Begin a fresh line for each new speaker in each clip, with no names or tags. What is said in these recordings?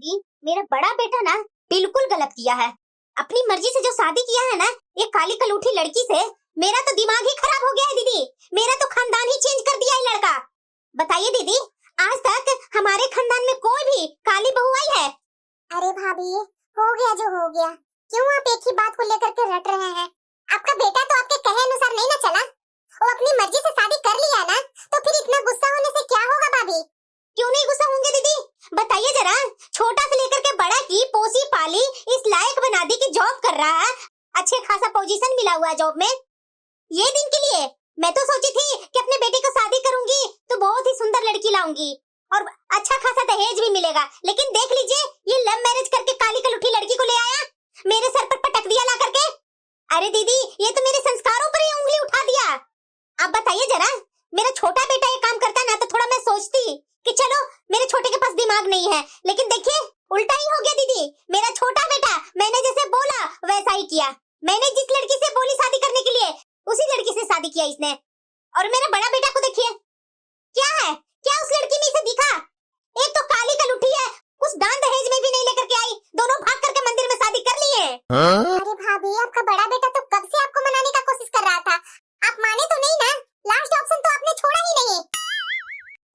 दीदी, मेरा बड़ा बेटा ना बिल्कुल गलत किया है। अपनी मर्जी से जो शादी किया है ना ये काली कलूठी लड़की से, मेरा तो दिमाग ही खराब हो गया है दीदी। मेरा तो खानदान ही चेंज कर दिया है लड़का। बताइए दीदी, आज तक हमारे खानदान में कोई भी काली बहू आई है?
अरे भाभी, हो गया जो हो गया, क्यों आप एक ही बात को लेकर के रट रहे हैं? आपका बेटा तो आपके कहे अनुसार नहीं ना चला, वो अपनी मर्जी से शादी कर लिया ना, तो फिर इतना गुस्सा होने से क्या होगा भाभी?
क्यों नहीं गुस्सा होंगे दीदी, बताइए जरा। छोटा से लेकर के बड़ा की पोसी पाली इस लायक बना दी कि जॉब कर रहा है, अच्छे खासा पोजीशन मिला हुआ है जॉब में। ये दिन के लिए मैं तो सोची थी कि अपने बेटे को शादी करूंगी तो बहुत ही सुंदर लड़की लाऊंगी और अच्छा खासा दहेज भी मिलेगा, लेकिन देख लीजिए ये लव मैरिज करके काली कलूठी लड़की को ले आया, मेरे सर पर पटक दिया ला करके। अरे दीदी, ये तो मेरे संस्कारों पर ही उंगली उठा दिया। आप बताइए जरा, मेरा छोटा बेटा ये काम करता ना तो थोड़ा मैं सोचती कि चलो मेरे छोटे के पास दिमाग नहीं है, लेकिन देखिए उल्टा ही हो गया दीदी। मेरा छोटा बेटा मैंने जैसे बोला वैसा ही किया। मैंने जिस लड़की से बोली शादी करने के लिए उसी लड़की से शादी किया इसने। और मेरा बड़ा बेटा को देखिए, क्या है, क्या उस लड़की में इसे दिखा? एक तो काली कलूठी है, कुछ दान दहेज में भी नहीं लेकर के आई, दोनों भाग करके मंदिर में शादी कर लिए।
अरे भाभी, आपका बड़ा बेटा तो कब से आपको मनाने का कोशिश कर रहा था, आप माने तो नहीं ना? लास्ट ऑप्शन तो आपने छोड़ा ही नहीं,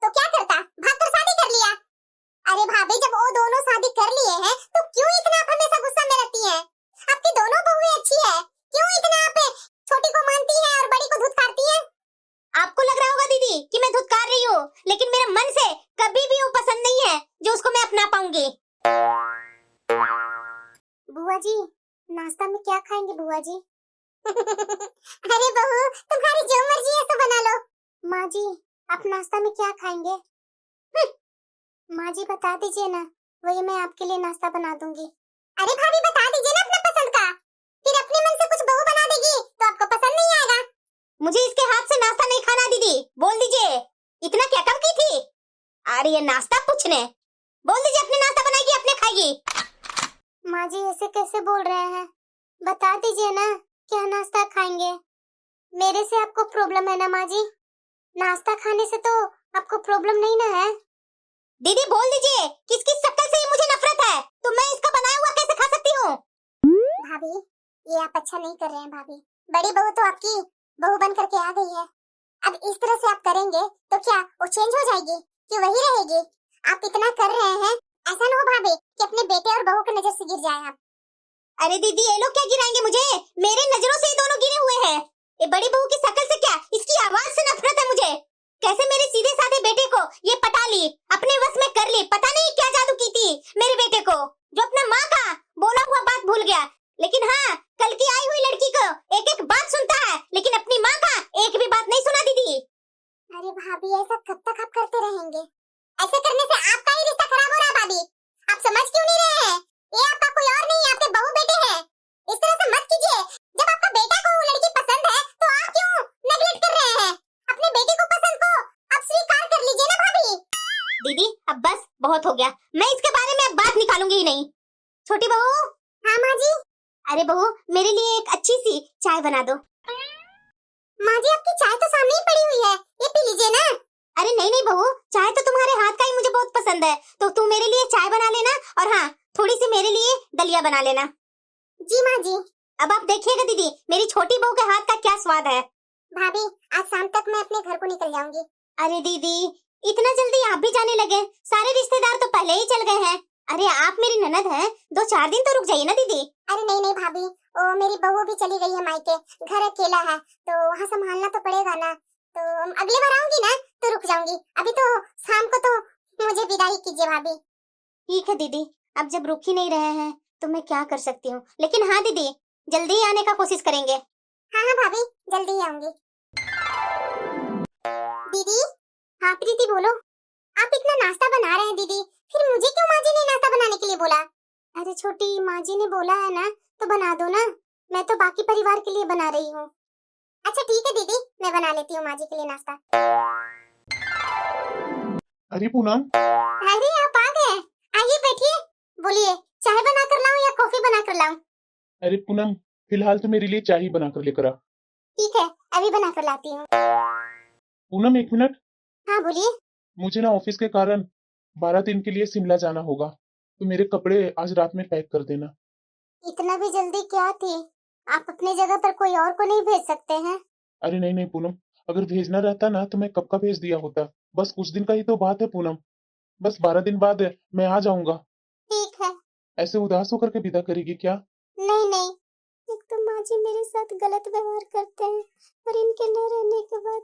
तो क्या करता, भाग कर शादी कर लिया। अरे भाभी, जब वो दोनों शादी कर लिए हैं तो क्यों इतना आप हमेशा गुस्सा में रहती हैं? आपकी दोनों बहुएं अच्छी है, क्यों इतना आप छोटी को मानती हैं और बड़ी को धुतकारती हैं?
आपको लग रहा होगा दीदी कि मैं धुतकार रही हूँ, लेकिन मेरे मन से कभी भी वो पसंद नहीं है जो उसको मैं अपना पाऊंगी।
बुआ जी, नाश्ता में क्या खाएंगे बुआ जी? अरे बहू, तुम्हारी जो मर्जी है तो बना लो। माँ जी, आप नाश्ता में क्या खाएंगे? माँ जी बता दीजिए ना, वही मैं आपके लिए नाश्ता बना दूंगी। अरे भाभी, बता दीजिए ना अपना पसंद का, फिर अपने मन से कुछ बहू बना देगी तो आपको पसंद नहीं आएगा।
मुझे इसके हाथ से नाश्ता नहीं खाना दीदी, बोल दीजिए। इतना क्या कम की थी? अरे ये नाश्ता पूछने, बोल दीजिए अपने नाश्ता बनाएगी अपने खाएगी।
माँ जी ऐसे कैसे बोल रहे हैं, बता दीजिए ना क्या नाश्ता खाएंगे? मेरे से आपको प्रॉब्लम है ना माँ जी? नाश्ता खाने से तो आपको प्रॉब्लम नहीं ना है?
दीदी बोल दीजिए, किसकी शक्ल से मुझे नफरत है, तो मैं इसका बनाया हुआ कैसे खा सकती हूँ?
भाभी, ये आप अच्छा नहीं कर रहे हैं भाभी। बड़ी बहू तो आपकी बहू बन करके आ गई है, अब इस तरह से आप करेंगे तो क्या वो चेंज हो जाएगी कि वही रहेगी? आप इतना कर रहे हैं, ऐसा ना हो भाभी कि अपने बेटे और बहू की नजर से गिर जाए आप।
अरे दीदी, ये लोग क्या गिराएंगे मुझे? मेरे नजरों से ये दोनों गिरे हुए हैं। ये बड़ी बहू की शक्ल से क्या, इसकी आवाज से नफरत है मुझे। कैसे मेरे सीधे साधे बेटे को ये पटा ली, अपने वश में कर ली, पता नहीं क्या जादू की थी मेरे बेटे को, जो अपना माँ का बोला हुआ बात भूल गया। लेकिन हाँ, कल की आई हुई लड़की को एक एक बात सुनता है, लेकिन अपनी माँ का एक भी बात नहीं सुना दीदी।
अरे भाभी, ऐसा कब तक आप करते रहेंगे? ऐसे करने से आपका ही रिश्ता खराब हो रहा है भाभी। आप समझ क्यों नहीं रहे हैं? ये आपका कोई और नहीं, आपके बहू बेटे हैं। इस तरह से मत कीजिए। जब आपका बेटा को वो लड़की पसंद है तो आप क्यों नेगलेक्ट कर रहे हैं? अपने बेटे को पसंद को अब स्वीकार कर लीजिए ना भाभी।
दीदी अब बस बहुत हो गया, मैं इसके बारे में अब बात निकालूंगी ही नहीं। छोटी बहू।
हाँ माँ जी।
अरे बहू, मेरे लिए एक अच्छी सी चाय बना दो।
माँ जी, आपकी चाय तो सामने ही पड़ी हुई है, ये पी लीजिए ना।
अरे नहीं नहीं बहू, चाय तो तुम्हारे हाथ का ही मुझे बहुत पसंद है, तो तू मेरे लिए चाय बना लेना, और हाँ थोड़ी सी मेरे लिए दलिया बना लेना।
जी माँ जी।
अब आप देखिएगा दीदी, मेरी छोटी बहू के हाथ का क्या स्वाद है।
भाभी, आज शाम तक मैं अपने घर को निकल जाऊंगी।
अरे दीदी, इतना जल्दी आप भी जाने लगे? सारे रिश्तेदार तो पहले ही चल गए हैं। अरे आप मेरी ननद हैं, 2-4 दिन तो रुक जाइए ना दीदी।
अरे नहीं नहीं भाभी, वो मेरी बहू भी चली गई है मायके, घर अकेला है तो वहाँ संभालना तो पड़ेगा ना, तो अगली बार आऊंगी ना तो रुक जाऊंगी। अभी तो शाम को तो मुझे विदाई कीजिए भाभी।
ठीक है दीदी, अब जब रुक ही नहीं रहे हैं तो मैं क्या कर सकती हूँ, लेकिन हाँ दीदी जल्दी ही आने का कोशिश करेंगे।
हाँ हाँ भाभी, जल्दी ही आऊंगी। दीदी। हाँ प्रीति बोलो। आप इतना नाश्ता बना रहे हैं दीदी, फिर मुझे क्यों माँ जी ने नाश्ता बनाने के लिए बोला? अरे छोटी, माँ जी ने बोला है ना तो बना दो ना, मैं तो बाकी परिवार के लिए बना रही हूँ। अच्छा ठीक है दीदी, मैं बना लेती हूँ माँ जी के लिए नाश्ता।
अरे पूनम,
अरे आप आ गए, आइए बैठिए। बोलिए, चाय बना कर लाऊं या कॉफी बना कर लाऊं?
अरे पूनम, फिलहाल तो मेरे लिए चाय ही बना कर लेकर आ।
ठीक है, अभी बना कर लाती हूँ।
पूनम 1 मिनट।
हाँ बोलिए।
मुझे ना ऑफिस के कारण 12 दिन के लिए शिमला जाना होगा, तो मेरे कपड़े आज रात में पैक कर देना।
इतना भी जल्दी क्या थी? आप अपने जगह पर कोई और को नहीं भेज सकते हैं?
अरे नहीं नहीं पूनम, अगर भेजना रहता ना तो मैं कब का भेज दिया होता। बस कुछ दिन का ही तो बात है पूनम, बस 12 दिन बाद मैं आ जाऊंगा।
ठीक है।
ऐसे उदास होकर के विदा करेगी क्या?
नहीं नहीं, एक तो माँ जी मेरे साथ गलत व्यवहार करते हैं और इनके न रहने के बाद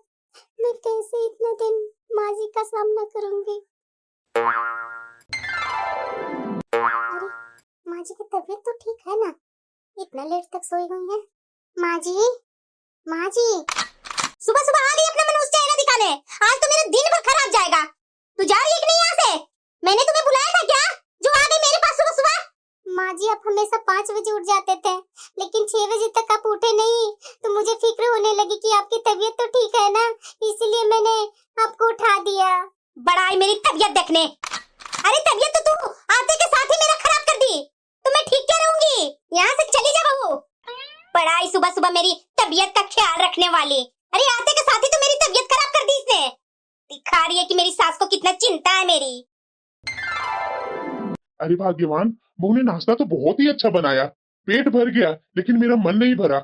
मैं कैसे इतना दिन माँ जी का सामना करूंगी। अरे माँ जी की तबीयत तो ठीक है ना? इतना लेट तक सोई हुई है। माँ जी, माँ जी।
सुबह सुबह आ गई अपना मनोज चेहरा दिखाने। आज तो मेरा दिन भर खराब जाएगा। तू जा रही है कि नहीं यहाँ से? मैंने तुम्हें बुलाया था क्या जो आ गई मेरे पास सुबह सुबह?
माँ जी आप हमेशा 5 बजे उठ जाते थे, लेकिन 6 बजे तक आप उठे नहीं, तो मुझे फिक्र होने लगी कि आपकी तबीयत तो ठीक है ना, इसीलिए मैंने आपको उठा दिया।
बड़ा आई मेरी तबीयत देखने। अरे तबीयत तो तू आते के साथ ही मेरा खराब कर दी, तो मैं ठीक क्या रहूंगी? यहाँ से चली जा बहू। बड़ा आई सुबह सुबह मेरी तबीयत का ख्याल रखने वाली। अरे आते के साथ ही तो मेरी तबीयत खराब कर दी इसने। दिखा रही है कि मेरी सास को कितना चिंता है मेरी।
अरे भाग्यवान, बहू ने नाश्ता तो बहुत ही अच्छा बनाया, पेट भर गया, लेकिन मेरा मन नहीं भरा।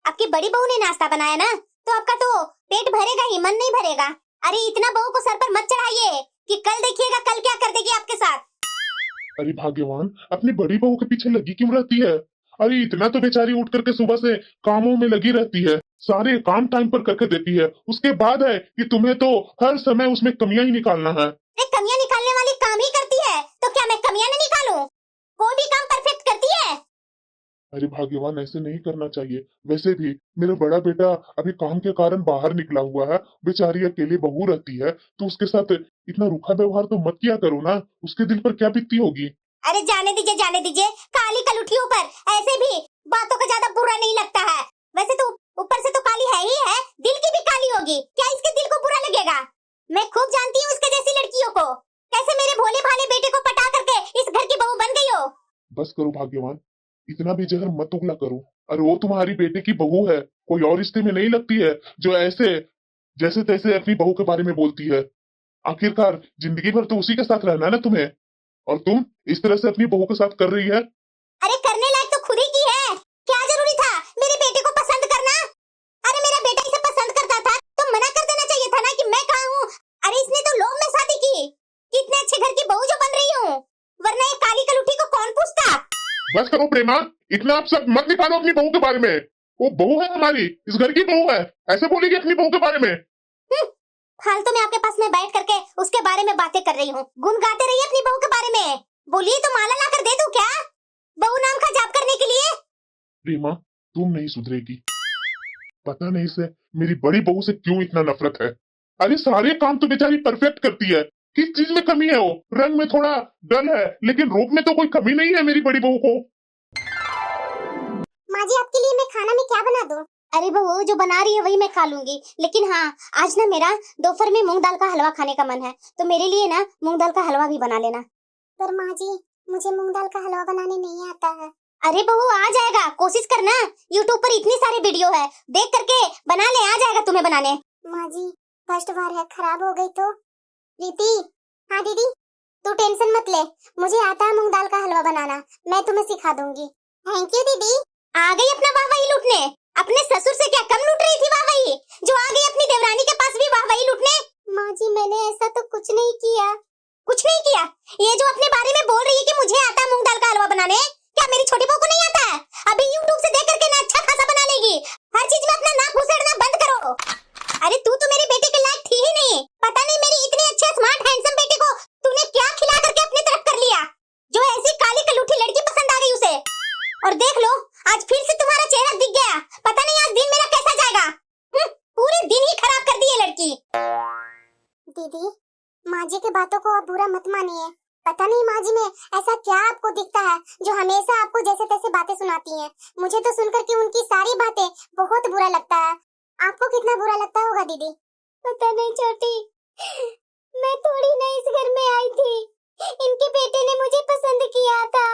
आपकी बड़ी बहू ने नाश्ता बनाया ना, तो आपका तो पेट भरेगा ही, मन नहीं भरेगा। अरे इतना बहू को सर पर मत चढ़ाइए कि कल देखिएगा कल क्या कर देगी आपके साथ।
अरे भाग्यवान, अपनी बड़ी बहू के पीछे लगी क्यों रहती है? अरे इतना तो बेचारी उठ करके सुबह से कामों में लगी रहती है, सारे काम टाइम पर करके देती है। उसके बाद है कि तुम्हें तो हर समय उसमें कमियां ही निकालना है।
कमियां निकालने वाली काम ही करती है, तो क्या मैं कमियां नहीं निकालूं? कोई भी काम परफेक्ट करती है।
अरे भाग्यवान, ऐसे नहीं करना चाहिए। वैसे भी मेरा बड़ा बेटा अभी काम के कारण बाहर निकला हुआ है, बेचारी अकेली बहू रहती है, तो उसके साथ इतना रूखा व्यवहार तो मत किया करो ना, उसके दिल पर क्या बीतती होगी।
अरे जाने दीजिए, काली कलुठियों पर ऐसे भी बातों का ज्यादा बुरा नहीं लगता है। वैसे तो ऊपर से तो काली है ही है, दिल की भी काली होगी, क्या इसके दिल को बुरा लगेगा? मैं खूब जानती हूँ इसके जैसी लड़कियों को, कैसे मेरे भोले भाले बेटे को पटा करके इस घर की बहू बन गई हो।
बस करो भाग्यवान, इतना भी जहर मत उगला करो। अरे वो तुम्हारी बेटे की बहू है, कोई और रिश्ते में नहीं लगती है जो ऐसे जैसे तैसे अपनी बहू के बारे में बोलती है। आखिरकार जिंदगी भर तो उसी के साथ रहना है ना तुम्हें, और तुम इस तरह से अपनी बहू के साथ कर रही है।
अरे करने लायक तो खुद ही की है, क्या जरूरी था मेरे बेटे को पसंद करना? अरे मेरा बेटा इसे पसंद करता था तो मना कर देना चाहिए था ना कि मैं कहाँ हूँ। अरे इसने तो लोभ में शादी की, कितने अच्छे घर की बहू जो बन रही हूँ, वरना ये काली कलुठी को कौन पूछता?
बस करो प्रेमा, इतना आप सब मत निकालो अपनी बहू के बारे में। वो बहू है हमारी, इस घर की बहू है, ऐसे बोलेगी अपनी बहू के बारे में?
फालतू में आपके पास में बैठ करके उसके बारे में बातें कर रही हूँ, गुन गाते रहिए अपनी बहू के बारे में। बोलिए तो माला ला कर दे दूं क्या बहू नाम का जाप करने के लिए?
प्रेमा, तुम नहीं सुधरेगी। पता नहीं इसे मेरी बड़ी बहू से क्यों इतना नफरत है। अरे सारे काम तो बेचारी परफेक्ट करती है, किस चीज में कमी है? वो रंग में थोड़ा डल है, लेकिन रूप में तो कोई कमी नहीं है मेरी बड़ी बहू को।
माँ जी आपके लिए मैं खाना में क्या बना दूं?
अरे बहू जो बना रही है वही मैं खा लूंगी, लेकिन हाँ आज ना मेरा दोपहर में मूंग दाल का हलवा खाने का मन है, तो मेरे लिए ना मूंग दाल का हलवा भी बना लेना।
पर माँ जी मुझे मूंग दाल का हलवा बनाने नहीं आता है।
अरे बहू आ जाएगा, कोशिश करना, यूट्यूब पर इतनी सारे वीडियो है, देख करके बना ले, आ जाएगा तुम्हें बनाने।
माँ जी फर्स्ट बार है, खराब हो गई तो? प्रीति, हाँ दीदी, तू टेंशन मत ले, मुझे आता है मूंग दाल का हलवा बनाना, मैं तुम्हें सिखा दूंगी। थैंक यू दीदी।
आ गई अपना वाहवाही लूटने, अपने ससुर से क्या कम लूट रही थी वाहवाही, जो आ गई अपनी देवरानी के पास भी वाहवाही लूटने।
माँ जी मैंने ऐसा तो कुछ नहीं किया।
कुछ नहीं किया? ये जो अपने बारे में बोल रही है कि मुझे आता है मूंग दाल का हलवा बनाने, क्या मेरी छोटी बहू को नहीं आता है? अभी यूट्यूब से देख करके ना अच्छा खासा बना लेगी, हर चीज में अपना नाक घुसेड़ना बंद करो। अरे तू तो मेरे बेटे के लायक थी ही नहीं, पता नहीं मेरी इतने अच्छे स्मार्ट हैंडसम बेटे को तूने क्या खिला करके अपनी तरफ कर लिया, जो ऐसी काली कलूठी लड़की पसंद आ गई उसे। और देख लो आज फिर से तुम्हारा चेहरा दिख गया, पता नहीं आज दिन मेरा कैसा जाएगा। पूरे दिन ही खराब कर दी ये लड़की।
दीदी माँ जी की बातों को आप बुरा मत मानिए, पता नहीं माँ जी में ऐसा क्या आपको दिखता है जो हमेशा आपको जैसे तैसे बातें सुनाती हैं। मुझे तो सुनकर के उनकी सारी बातें बहुत बुरा लगता है। आपको कितना बुरा लगता होगा दीदी?
पता नहीं छोटी, मैं थोड़ी ना इस घर में आई थी, इनके बेटे ने मुझे पसंद किया था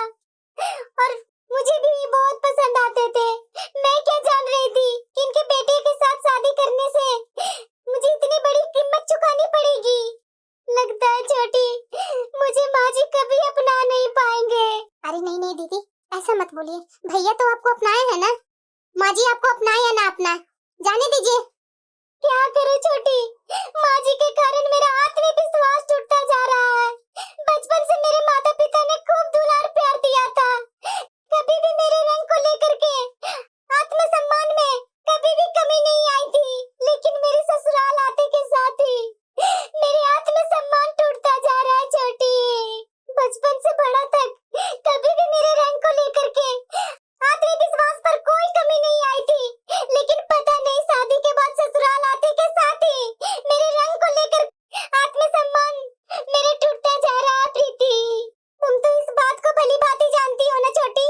और मुझे भी बहुत पसंद आते थे। मैं क्या जान रही थी कि इनके बेटे के साथ शादी करने से मुझे इतनी बड़ी कीमत चुकानी पड़ेगी। लगता है छोटी मुझे माँ जी कभी अपना
अरे नहीं नहीं दीदी, ऐसा मत बोलिए। भैया तो आपको अपनाए है ना, माँ जी आपको अपनाए या ना अपनाए, जाने दीजिए।
क्या करे छोटी, माँ जी के कारण मेरा आत्मविश्वास टूटता जा रहा है। बचपन से मेरे माता पिता ने खूब दुलार प्यार दिया था, कभी भी मेरे रंग को लेकर के आत्मसम्मान में कभी भी कमी नहीं आई थी, लेकिन मेरे ससुराल आते के साथ ही मेरे आत्मसम्मान टूटता जा रहा है छोटी। बचपन से बड़ा तक कभी भी मेरे रंग को लेकर के आत्मविश्वास पर कोई कमी नहीं आई थी, लेकिन पता नहीं शादी के बाद ससुराल आते के साथ ही मेरे रंग को लेकर आत्मसम्मान मेरे टूटता जा रहा है। प्रीति, तुम तो इस बात को भली भांति जानती हो ना छोटी,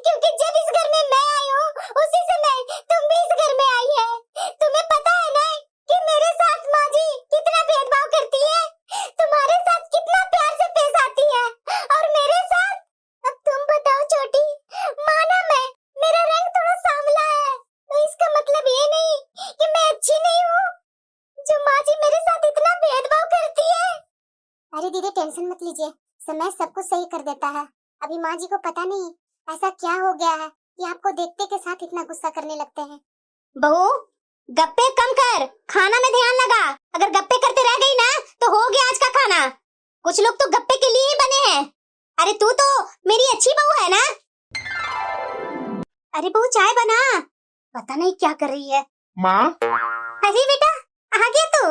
क्योंकि जब इस घर में मैं आई हूँ उसी समय तुम भी इस घर में आई है। तुम्हें पता है ना कि मेरे साथ माँ जी कितना भेदभाव करती है, तुम्हारे साथ कितना प्यार से पेश आती है, और मेरे साथ। अब तुम बताओ छोटी, माना मेरा रंग थोड़ा सांवला है, तो इसका मतलब ये नहीं कि मैं अच्छी नहीं हूँ, जो माँ जी मेरे साथ इतना भेदभाव करती है।
अरे दीदी टेंशन मत लीजिए, समय सब कुछ सही कर देता है। अभी माँ जी को पता नहीं ऐसा क्या हो गया है कि आपको देखते के साथ इतना गुस्सा करने लगते हैं।
बहू, गप्पे कम कर, खाना में ध्यान लगा। अगर गप्पे करते रह गई ना तो हो गया आज का खाना। कुछ लोग तो गप्पे के लिए ही बने हैं। अरे तू तो मेरी अच्छी बहू है ना। अरे बहू चाय बना, पता नहीं क्या कर रही है।
माँ
अरे बेटा आ गया तू,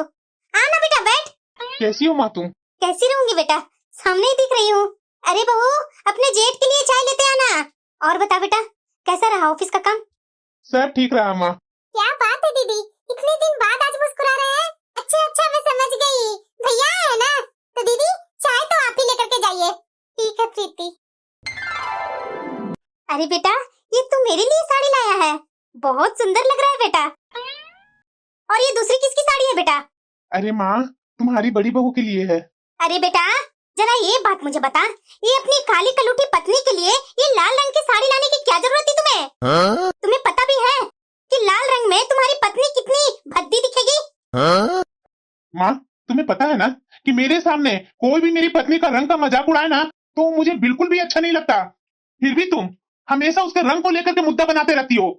आना बेटा बैठ।
कैसी हो माँ तुम?
कैसी रहूंगी बेटा, सामने ही दिख रही हूँ। अरे बहू अपने जेठ के लिए चाय लेते आना। और बता बेटा, कैसा रहा ऑफिस का काम?
सब ठीक रहा माँ।
क्या बात है दीदी, इतने दिन बाद आज मुस्कुरा रहे हैं। अच्छा अच्छा मैं समझ गई, भैया है ना, तो दीदी चाय तो आप ही लेकर के जाइए। ठीक है प्रीति।
अरे बेटा ये तू मेरे लिए साड़ी लाया है, बहुत सुंदर लग रहा है बेटा। और ये दूसरी किसकी साड़ी है बेटा?
अरे माँ तुम्हारी बड़ी बहू के लिए है।
अरे बेटा जरा ये बात मुझे बता, ये अपनी काली कलूटी पत्नी के लिए ये लाल रंग की साड़ी लाने की क्या जरूरत थी तुम्हें? तुम्हें पता भी है कि लाल रंग में तुम्हारी पत्नी कितनी भद्दी दिखेगी?
माँ तुम्हें पता है ना कि मेरे सामने कोई भी मेरी पत्नी का रंग का मजाक उड़ाए ना तो मुझे बिल्कुल भी अच्छा नहीं लगता, फिर भी तुम हमेशा उसके रंग को लेकर के मुद्दा बनाते रहती हो।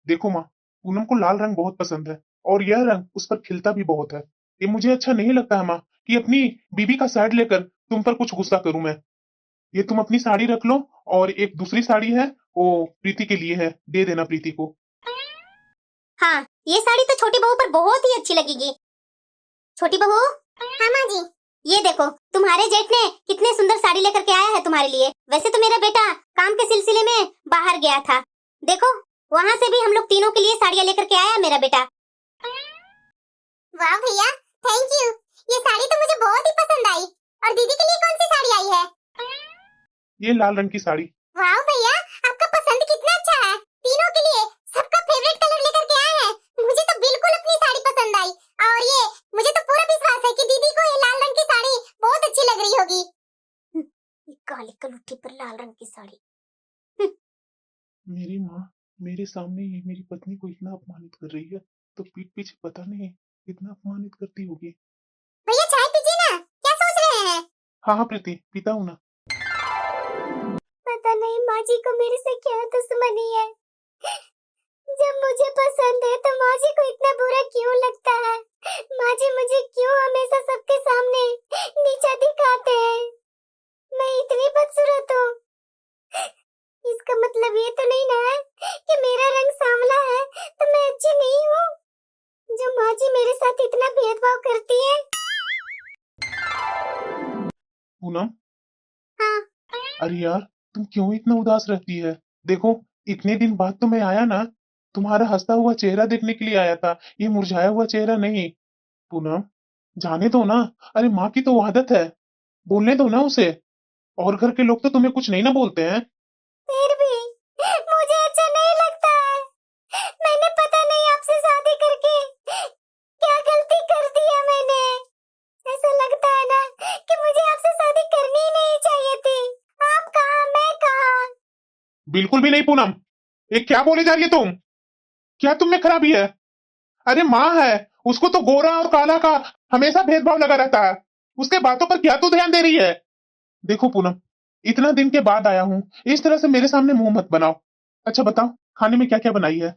देखो माँ, पूनम को लाल रंग बहुत पसंद है और यह रंग उस पर खिलता भी बहुत है। ये मुझे अच्छा नहीं लगता है माँ कि अपनी बीबी का साइड लेकर तुम पर कुछ गुस्सा करूं मैं। ये तुम अपनी साड़ी रख लो, और एक दूसरी साड़ी है वो प्रीति के लिए है, दे देना प्रीति को।
हाँ ये साड़ी तो छोटी बहू पर बहुत ही अच्छी लगेगी। छोटी बहू।
हाँ माँ जी।
ये देखो तुम्हारे जेठ ने कितने सुंदर साड़ी लेकर के आया है तुम्हारे लिए। वैसे तो मेरा बेटा काम के सिलसिले में बाहर गया था, देखो वहाँ से भी हम लोग तीनों के लिए साड़ियाँ लेकर के आया मेरा बेटा।
वाह भैया थैंक यू, ये साड़ी तो मुझे बहुत ही पसंद आई। और दीदी के लिए कौन सी साड़ी आई है?
ये लाल रंग की साड़ी।
वाह भैया आपका पसंद कितना अच्छा है, तीनों के लिए सबका फेवरेट कलर लेकर के आए हैं। मुझे तो बिल्कुल अपनी साड़ी पसंद आई, और ये मुझे तो पूरा विश्वास है कि दीदी को ये लाल रंग की साड़ी बहुत अच्छी लग रही होगी।
काली कलुट्ठी पर लाल रंग की साड़ी।
मेरी माँ मेरे सामने ही मेरी पत्नी को इतना अपमानित कर रही है तो पीठ पीछे पता नहीं कितना अपमानित करती होगी।
भैया चाय पीजिए ना, क्या सोच रहे हैं?
हाँ हाँ प्रीति पीता हूँ ना।
पता नहीं माँ जी को मेरे से क्या दुश्मनी है, जब मुझे पसंद है तो माँ जी को इतना बुरा क्यों लगता है? माँ जी मुझे क्यों हमेशा सबके सामने नीचा दिखाते हैं? मैं इतनी बदसूरत हूँ? इसका मतलब ये तो नहीं ना है कि मेरा रंग सांवला है तो मैं अच्छी नहीं हूँ, जो माँ जी मेरे साथ इतना भेदभाव करती है।
पूनम।
हाँ।
अरे यार तुम क्यों इतना उदास रहती है? देखो इतने दिन बाद तो मैं आया ना, तुम्हारा हंसता हुआ चेहरा देखने के लिए आया था, ये मुरझाया हुआ चेहरा नहीं। पूनम जाने दो ना, अरे माँ की तो आदत है, बोलने दो ना उसे। और घर के लोग तो तुम्हें कुछ नहीं ना बोलते हैं।
फिर भी मुझे अच्छा नहीं लगता है, मैंने पता नहीं आपसे शादी करके क्या गलती कर दी है मैंने। ऐसा लगता है ना कि मुझे आपसे शादी करनी ही नहीं चाहिए थी। आप कहाँ मैं कहाँ?
बिल्कुल भी नहीं पूनम, ये क्या बोले जा रही है तुम? क्या तुम में खराबी है? अरे माँ है, उसको तो गोरा और काला का हमेशा भेदभाव लगा रहता है। उसके बातों पर क्या तू ध्यान दे रही है? देखो पूनम, इतना दिन के बाद आया हूँ, इस तरह से मेरे सामने मुंह मत बनाओ। अच्छा बताओ, खाने में क्या क्या बनाई है?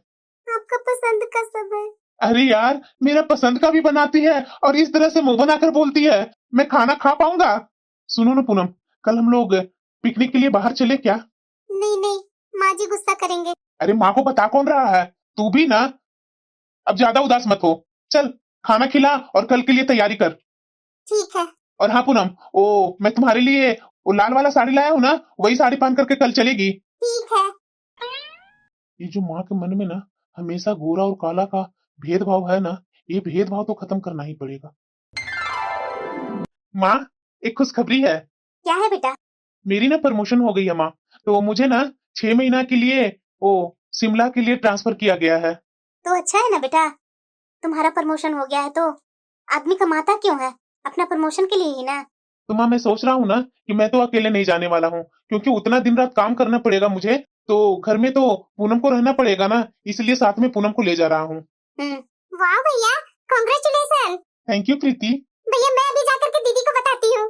आपका पसंद का सब है।
अरे यार, मेरा पसंद का भी बनाती है और इस तरह से मुंह बनाकर बोलती है, मैं खाना खा पाऊंगा? सुनो ना पूनम, कल हम लोग पिकनिक के लिए बाहर चले क्या?
नहीं नहीं, माँ जी गुस्सा करेंगे।
अरे माँ को बता कौन रहा है? तू भी ना। अब ज्यादा उदास मत हो, चल खाना खिला और कल के लिए तैयारी कर।
ठीक है।
और हाँ पूनम, ओ मैं तुम्हारे लिए वो लाल वाला साड़ी लाया हूँ ना, वही साड़ी पहन करके कल चलेगी।
ठीक है।
ये जो माँ के मन में ना हमेशा गोरा और काला का भेदभाव है ना, ये भेदभाव तो खत्म करना ही पड़ेगा। माँ, एक खुशखबरी है।
क्या है बेटा?
मेरी ना प्रमोशन हो गई है माँ, तो मुझे ना 6 महीना के लिए वो शिमला के लिए ट्रांसफर किया गया है।
तो अच्छा है ना बेटा, तुम्हारा प्रमोशन हो गया है तो आदमी कमाता क्यों है? अपना प्रमोशन के लिए ही ना।
तो माँ मैं सोच रहा हूँ ना कि मैं तो अकेले नहीं जाने वाला हूँ, क्योंकि उतना दिन रात काम करना पड़ेगा मुझे, तो घर में तो पूनम को रहना पड़ेगा ना, इसलिए साथ में पूनम को ले जा रहा हूँ।
वाह भैया, कांग्रेचुलेशन।
थैंक यू प्रीति।
भैया मैं अभी जाकर के दीदी को बताती हूँ।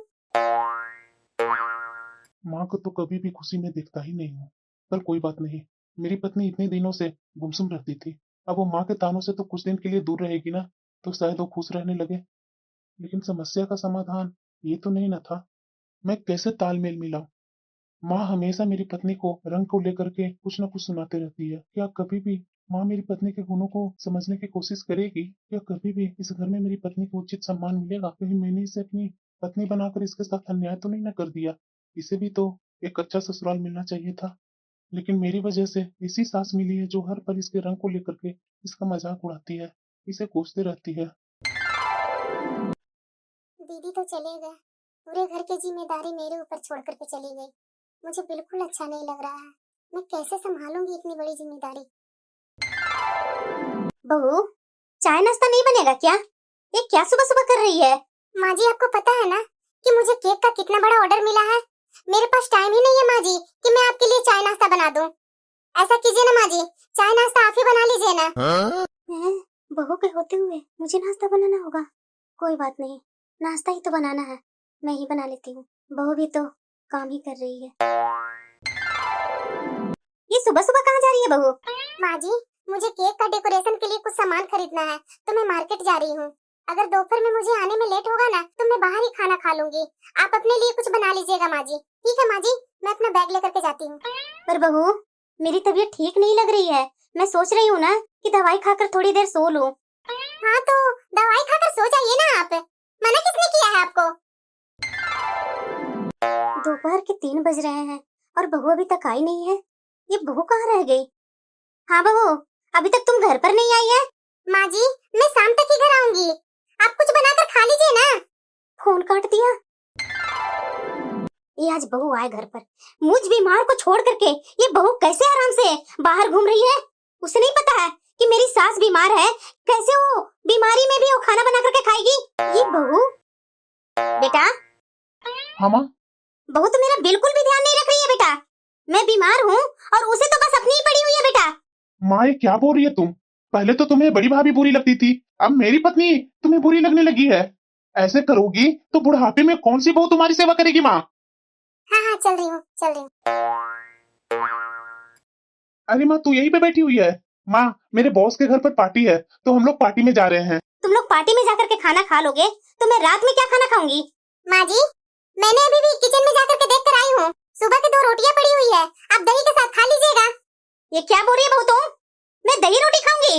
माँ को तो कभी भी खुशी में देखता ही नहीं हूँ, पर कोई बात नहीं। मेरी पत्नी इतने दिनों से गुमसुम रहती थी, अब वो माँ के तानों से तो कुछ दिन के लिए दूर रहेगी ना, तो शायद वो खुश रहने लगे। लेकिन समस्या का समाधान ये तो नहीं न था, मैं कैसे तालमेल मिलाऊं? माँ हमेशा मेरी पत्नी को रंग को लेकर के कुछ न कुछ सुनाते रहती है। क्या कभी भी माँ मेरी पत्नी के गुणों को समझने की कोशिश करेगी? क्या कभी भी इस घर में मेरी पत्नी को उचित सम्मान मिलेगा? कहीं मैंने इसे अपनी पत्नी बनाकर इसके साथ अन्याय तो नहीं न कर दिया? इसे भी तो एक अच्छा ससुराल मिलना चाहिए था, लेकिन मेरी वजह से ऐसी सास मिली है जो हर पल इसके रंग को लेकर के इसका मजाक उड़ाती है, इसे कोसते रहती है।
दीदी तो चले गए, पूरे घर की जिम्मेदारी मेरे ऊपर छोड़ करके चली गई। मुझे बिल्कुल अच्छा नहीं लग रहा है। मैं कैसे संभालूंगी इतनी बड़ी जिम्मेदारी?
बहू, चाय नाश्ता नहीं बनेगा क्या? ये क्या सुबह सुबह कर रही है?
माँ जी आपको पता है ना कि मुझे केक का कितना बड़ा ऑर्डर मिला है। मेरे पास टाइम ही नहीं है माँ जी कि मैं आपके लिए चाय नाश्ता बना दूं। ऐसा कीजिए ना माँ जी, चाय नाश्ता आप ही बना लीजिए ना।
हैं? बहू के होते हुए मुझे नाश्ता बनाना होगा? कोई बात नहीं, नाश्ता ही तो बनाना है, मैं ही बना लेती हूँ। बहू भी तो काम ही कर रही है। ये सुबह सुबह कहाँ जा रही है बहू?
माँ जी, मुझे केक का डेकोरेशन के लिए कुछ सामान खरीदना है, तो मैं मार्केट जा रही हूँ। अगर दोपहर में मुझे आने में लेट होगा ना, तो मैं बाहर ही खाना खा लूंगी। आप अपने लिए कुछ बना लीजिएगा माँ जी। ठीक है माँ जी, मैं अपना बैग लेकर के जाती हूँ।
पर बहू, मेरी तबीयत ठीक नहीं लग रही है, मैं सोच रही हूँ ना कि दवाई खाकर थोड़ी देर सो लूं।
हाँ तो दवाई खाकर सो जाइए ना आप, मना किसने किया है आपको?
दोपहर के 3 बज रहे हैं और बहू अभी तक आई नहीं है। ये बहू कहाँ रह गई? हाँ बहू, अभी तक तुम घर पर नहीं आई है?
माँ जी, मैं शाम तक ही घर आऊंगी, आप कुछ बनाकर खा लीजिए ना।
फोन काट दिया। ये आज बहू आए घर पर, मुझ बीमार को छोड़ करके ये बहू कैसे आराम से बाहर घूम रही है? उसे नहीं पता है कि मेरी सास बीमार है, कैसे वो बीमारी में भी वो खाना बना करके खाएगी? ये बहू, बेटा।
हाँ माँ।
बहू तो मेरा बिल्कुल भी ध्यान नहीं रख रही है बेटा। मैं बीमार हूँ और उसे तो बस अपनी ही पड़ी हुई है बेटा।
माँ ये क्या बोल रही है तुम? पहले तो तुम्हें बड़ी भाभी बुरी लगती थी, अब मेरी पत्नी तुम्हें बुरी लगने लगी है। ऐसे करोगी तो बुढ़ापे में कौन सी बहू तुम्हारी सेवा करेगी माँ?
हाँ चल रही हूँ, चल रही हूँ।
अरे माँ तू यहीं पे बैठी हुई है? माँ मेरे बॉस के घर पर पार्टी है, तो हम लोग पार्टी में जा रहे हैं।
तुम लोग पार्टी में जाकर के खाना खा लोगे तो मैं रात में क्या खाना खाऊंगी?
माँ जी, मैंने अभी भी किचन में जाकर के देख कर आई हूँ, सुबह की 2 रोटियाँ पड़ी हुई है, आप दही के साथ खा लीजिएगा।
ये क्या बोल रही है बहू तुम? मैं दही रोटी खाऊंगी?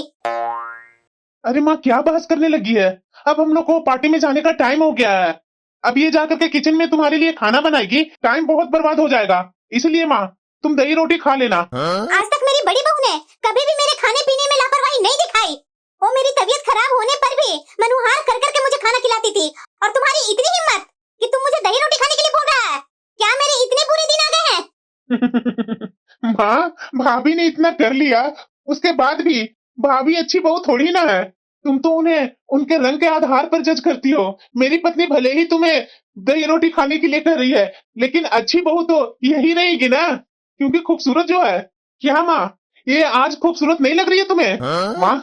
अरे माँ क्या बहस करने लगी है? अब हम लोग को पार्टी में जाने का टाइम हो गया है, अब ये जाकर के किचन में तुम्हारे लिए खाना बनाएगी, टाइम बहुत बर्बाद हो जाएगा। इसलिए माँ तुम दही रोटी खा लेना।
आज तक मेरी बड़ी बहू ने कभी भी मेरे खाने पीने में लापरवाही नहीं दिखाई। वो मेरी तबीयत खराब होने पर भी मनुहार कर करके मुझे खाना खिलाती थी, और तुम्हारी इतनी हिम्मत कि तुम मुझे दही रोटी खाने के लिए बोल रहा है? क्या मेरे इतने बुरे दिन आ गए हैं?
माँ भाभी ने इतना कर लिया, उसके बाद भी भाभी अच्छी बहू थोड़ी ना है। तुम तो उन्हें उनके रंग के आधार पर जज करती हो। मेरी पत्नी भले ही तुम्हें दही रोटी खाने के लिए कह रही है, लेकिन अच्छी बहू तो यही रहेगी ना, क्योंकि खूबसूरत जो है। क्या माँ ये आज खूबसूरत नहीं लग रही है तुम्हें? माँ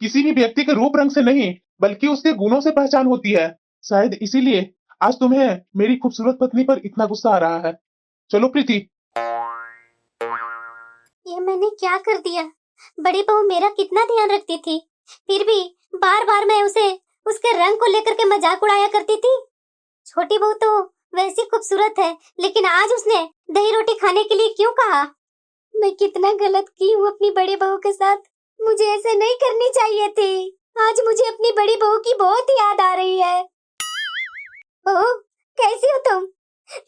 किसी भी व्यक्ति के रूप रंग से नहीं, बल्कि उसके गुणों से पहचान होती है। शायद इसीलिए आज तुम्हें मेरी खूबसूरत पत्नी पर इतना गुस्सा आ रहा है। चलो प्रीति।
ये मैंने क्या कर दिया? बड़ी बहू मेरा कितना ध्यान रखती थी, फिर भी बार बार मैं उसे उसके रंग को लेकर के मजाक उड़ाया करती थी। छोटी बहू तो वैसी खूबसूरत है, लेकिन आज उसने दही रोटी खाने के लिए क्यों कहा? मैं कितना गलत की हूँ अपनी बड़ी बहू के साथ। मुझे ऐसे नहीं करनी चाहिए थी। आज मुझे अपनी बड़ी बहू की बहुत याद आ रही है। बहू, कैसी हो तुम?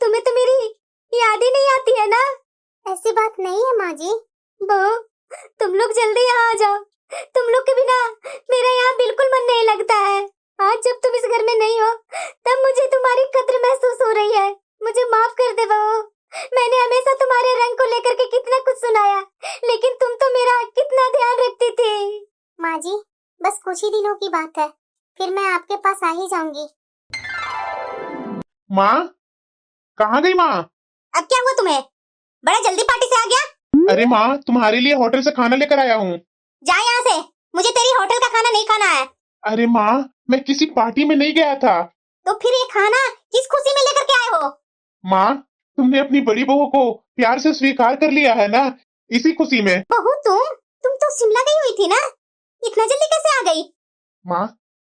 तुम्हें तो मेरी याद ही नहीं आती है ना?
ऐसी बात नहीं है माँ जी।
बहू, तुम लोग जल्दी यहाँ आ जाओ। तुम लोग के बिना मेरा यहाँ बिल्कुल मन नहीं लगता है। आज जब तुम इस घर में नहीं हो, तब मुझे तुम्हारी कद्र महसूस हो रही है। मुझे माफ कर दे बहू। मैंने हमेशा तुम्हारे रंग को लेकर के कितना कुछ सुनाया, लेकिन तुम तो मेरा कितना ध्यान रखती थी।
माँ जी, बस कुछ ही दिनों की बात है, फिर मैं आपके पास आ ही जाऊंगी।
माँ, कहाँ गई माँ?
अब क्या हुआ तुम्हें? बड़ा जल्दी पार्टी से आ गया?
अरे माँ, तुम्हारे लिए होटल से खाना लेकर आया हूँ।
जा यहाँ से, मुझे तेरी होटल का खाना नहीं खाना है।
अरे माँ, मैं किसी पार्टी में नहीं गया था।
तो फिर ये खाना किस खुशी में लेकर के आए हो?
माँ, तुमने अपनी बड़ी बहू को प्यार से स्वीकार कर लिया है ना, इसी खुशी में।
बहू, तुम तो शिमला गई हुई थी ना, इतना जल्दी कैसे आ गई?
माँ,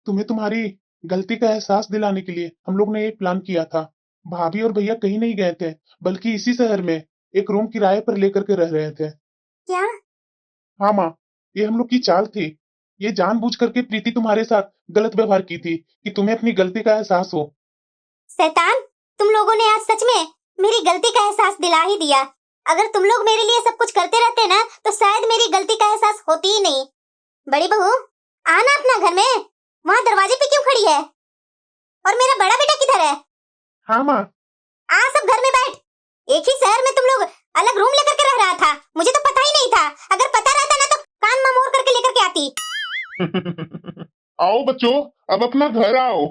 तुम्हें तुम्हारी गलती का एहसास दिलाने के लिए हम लोग ने एक प्लान किया था। भाभी और भैया कहीं नहीं गए थे, बल्कि इसी शहर में एक रूम किराए पर लेकर के रह रहे थे।
क्या?
हाँ माँ, ये हम लोग की चाल थी। ये जानबूझ करके प्रीति तुम्हारे साथ गलत व्यवहार की थी कि तुम्हें अपनी गलती का एहसास हो।
शैतान, तुम लोगों ने आज सच में मेरी गलती का एहसास दिला ही दिया। अगर तुम लोग मेरे लिए सब कुछ करते रहते ना, तो शायद मेरी गलती का एहसास होती ही नहीं। बड़ी बहू, आना अपना घर में। वहाँ दरवाजे पे क्यों खड़ी है? और मेरा बड़ा बेटा किधर है?
हाँ माँ।
आ, सब घर में बैठ। एक ही शहर में तुम लोग अलग रूम लेकर के रह रहा था, मुझे तो पता ही नहीं था। अगर पता रहता ना तो कान ममोड़ करके लेकर के आती।
आओ बच्चों, अब अपना घर आओ।